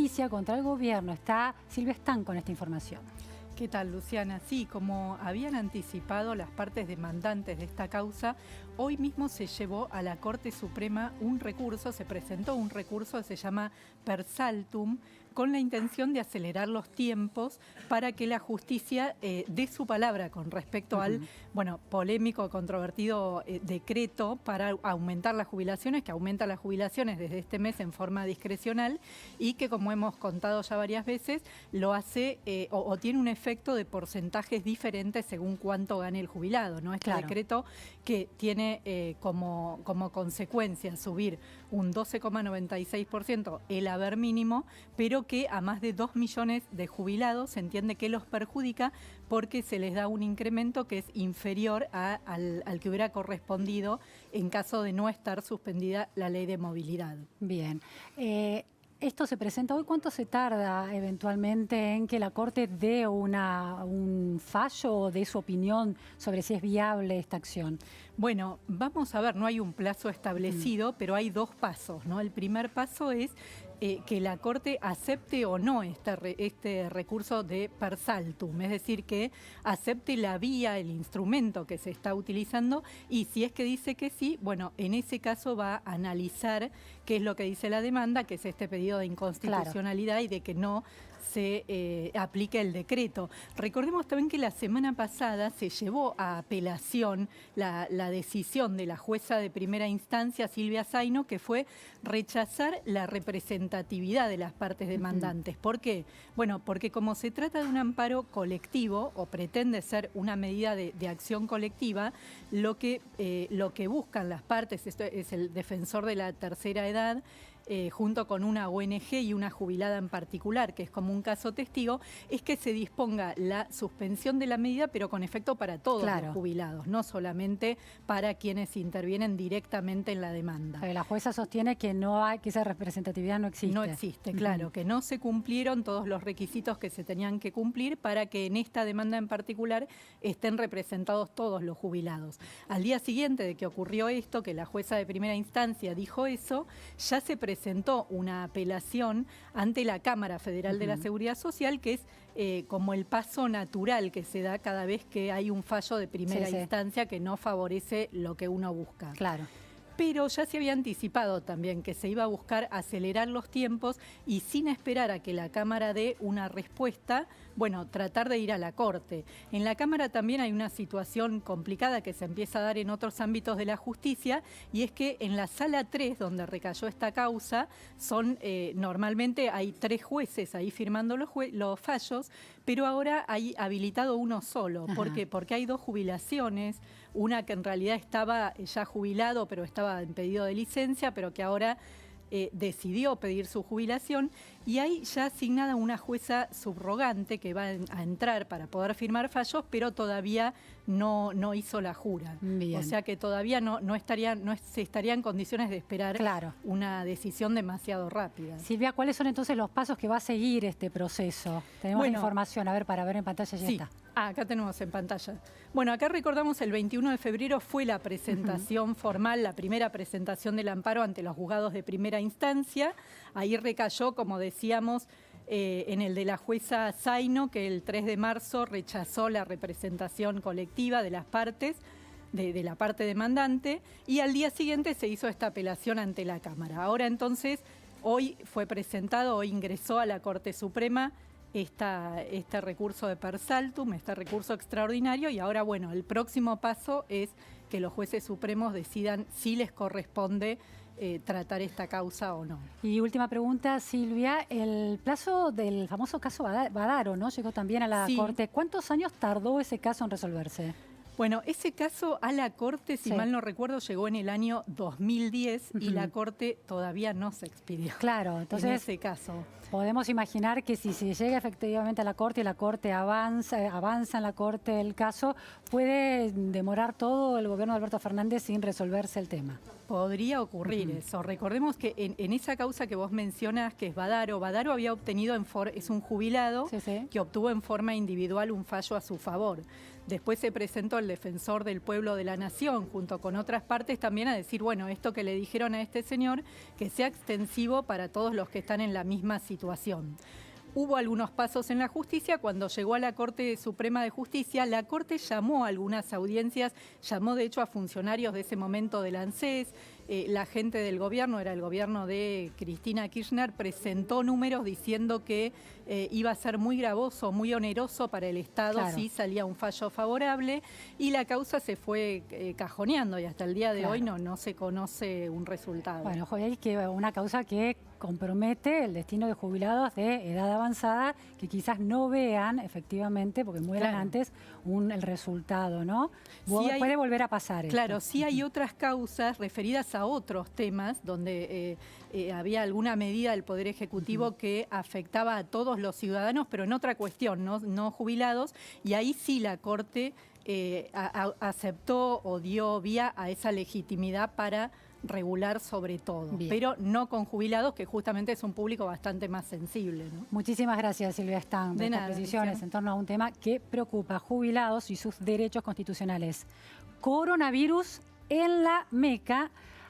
justicia contra el gobierno. Está Silvia Stán con esta información. ¿Qué tal, Luciana? Sí, como habían anticipado las partes demandantes de esta causa, hoy mismo se llevó a la Corte Suprema un recurso, se presentó un recurso que se llama Per Saltum, con la intención de acelerar los tiempos para que la justicia dé su palabra con respecto al, polémico, controvertido decreto para aumentar las jubilaciones, que aumenta las jubilaciones desde este mes en forma discrecional y que, como hemos contado ya varias veces, lo hace o tiene un efecto de porcentajes diferentes según cuánto gane el jubilado, ¿no? Este decreto que tiene como consecuencia subir un 12,96% el haber mínimo, pero que a más de 2 millones de jubilados se entiende que los perjudica porque se les da un incremento que es inferior al que hubiera correspondido en caso de no estar suspendida la ley de movilidad. Bien. Esto se presenta hoy. ¿Cuánto se tarda eventualmente en que la Corte dé un fallo o dé su opinión sobre si es viable esta acción? Bueno, vamos a ver, no hay un plazo establecido, pero hay dos pasos, ¿no? El primer paso es que la Corte acepte o no este recurso de Per Saltum, es decir, que acepte la vía, el instrumento que se está utilizando, y si es que dice que sí, bueno, en ese caso va a analizar qué es lo que dice la demanda, que es este pedido de inconstitucionalidad y de que no se aplique el decreto. Recordemos también que la semana pasada se llevó a apelación la decisión de la jueza de primera instancia, Silvia Zaino, que fue rechazar la representatividad de las partes demandantes. ¿Por qué? Bueno, porque como se trata de un amparo colectivo o pretende ser una medida de acción colectiva, lo que buscan las partes, esto es el defensor de la tercera edad, junto con una ONG y una jubilada en particular, que es como un caso testigo, es que se disponga la suspensión de la medida, pero con efecto para todos los jubilados, no solamente para quienes intervienen directamente en la demanda. Pero la jueza sostiene que que esa representatividad no existe. No existe, claro, que no se cumplieron todos los requisitos que se tenían que cumplir para que en esta demanda en particular estén representados todos los jubilados. Al día siguiente de que ocurrió esto, que la jueza de primera instancia dijo eso, ya se presentó una apelación ante la Cámara Federal de la Seguridad Social, que es como el paso natural que se da cada vez que hay un fallo de primera instancia que no favorece lo que uno busca. Claro. Pero ya se había anticipado también que se iba a buscar acelerar los tiempos y sin esperar a que la Cámara dé una respuesta, bueno, tratar de ir a la Corte. En la Cámara también hay una situación complicada que se empieza a dar en otros ámbitos de la justicia, y es que en la Sala 3, donde recayó esta causa, normalmente hay 3 jueces ahí firmando los fallos, pero ahora hay habilitado uno solo. ¿Por qué? Porque hay 2 jubilaciones, una que en realidad estaba ya jubilado, pero estaba en pedido de licencia, pero que ahora decidió pedir su jubilación, y hay ya asignada una jueza subrogante que va a entrar para poder firmar fallos, pero todavía no hizo la jura. Bien. O sea que todavía no se estaría en condiciones de esperar una decisión demasiado rápida. Silvia, ¿cuáles son entonces los pasos que va a seguir este proceso? Tenemos información, a ver, para ver en pantalla ya está. Acá tenemos en pantalla. Bueno, acá recordamos el 21 de febrero fue la presentación formal, la primera presentación del amparo ante los juzgados de primera instancia. Ahí recayó, como decíamos, en el de la jueza Zaino, que el 3 de marzo rechazó la representación colectiva de las partes, de la parte demandante, y al día siguiente se hizo esta apelación ante la Cámara. Ahora entonces, hoy fue presentado, hoy ingresó a la Corte Suprema este recurso de Per Saltum, este recurso extraordinario, y ahora, bueno, el próximo paso es que los jueces supremos decidan si les corresponde tratar esta causa o no. Y última pregunta, Silvia, el plazo del famoso caso Badaro, ¿no? Llegó también a la Corte. ¿Cuántos años tardó ese caso en resolverse? Bueno, ese caso a la Corte, si mal no recuerdo, llegó en el año 2010 y la Corte todavía no se expidió. Claro, entonces en ese caso podemos imaginar que si se llega efectivamente a la Corte y la Corte avanza en la Corte el caso, puede demorar todo el gobierno de Alberto Fernández sin resolverse el tema. Podría ocurrir eso. Recordemos que en esa causa que vos mencionas, que es Badaro había obtenido es un jubilado que obtuvo en forma individual un fallo a su favor. Después se presentó el defensor del pueblo de la nación, junto con otras partes, también a decir, bueno, esto que le dijeron a este señor, que sea extensivo para todos los que están en la misma situación. Hubo algunos pasos en la justicia. Cuando llegó a la Corte Suprema de Justicia, la Corte llamó a algunas audiencias, llamó de hecho a funcionarios de ese momento del ANSES. La gente del gobierno, era el gobierno de Cristina Kirchner, presentó números diciendo que iba a ser muy gravoso, muy oneroso para el Estado si salía un fallo favorable, y la causa se fue cajoneando y hasta el día de hoy no se conoce un resultado. Bueno, Joel, que una causa que compromete el destino de jubilados de edad avanzada que quizás no vean efectivamente, porque mueran antes, el resultado, ¿no? Puede volver a pasar esto. Claro, sí hay otras causas referidas a otros temas donde había alguna medida del Poder Ejecutivo que afectaba a todos los ciudadanos, pero en otra cuestión, no jubilados, y ahí sí la Corte aceptó o dio vía a esa legitimidad para regular sobre todo, pero no con jubilados, que justamente es un público bastante más sensible, ¿no? Muchísimas gracias, Silvia Stan, por estas precisiones en torno a un tema que preocupa a jubilados y sus derechos constitucionales. Coronavirus en la Meca.